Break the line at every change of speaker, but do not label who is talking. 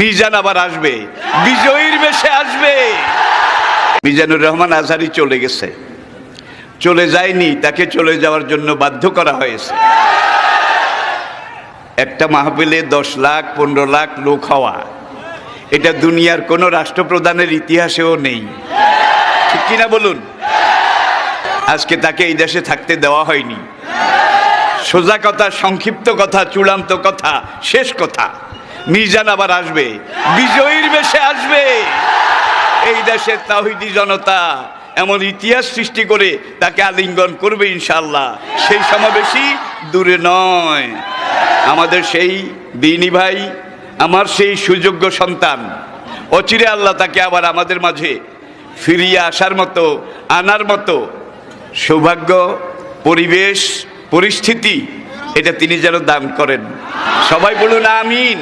মিজান আবার আসবে, বিজয়ীর বেশে আসবে। মিজানুর রহমান আজহারী চলে গেছে, চলে যায়নি, তাকে চলে যাওয়ার জন্য বাধ্য করা হয়েছে। একটা মাহফিলে 10 লাখ 15 লাখ লোক হওয়া, এটা দুনিয়ার কোনো রাষ্ট্রপ্রধানের ইতিহাসেও নেই, ঠিক কিনা বলুন? আজকে তাকে এই দেশে থাকতে দেওয়া হয়নি। সোজা কথা, সংক্ষিপ্ত কথা, চূড়ান্ত কথা, শেষ কথা, মিজান আবার আসবে, বিজয়ীর বেশে আসবে। এই দেশের তাওহীদি জনতা এমন ইতিহাস সৃষ্টি করে তাকে আলিঙ্গন করবে ইনশাআল্লাহ। সেই সমাবেশই দূরে নয়। আমাদের সেই দিনী ভাই, আমার সেই সুযোগ্য সন্তান, অচিরে আল্লাহ তাকে আবার আমাদের মাঝে ফিরিয়ে আসার মতো, আনার মতো সৌভাগ্য, পরিবেশ, পরিস্থিতি এটা তিনি যেন দান করেন। সবাই বলুন আমিন।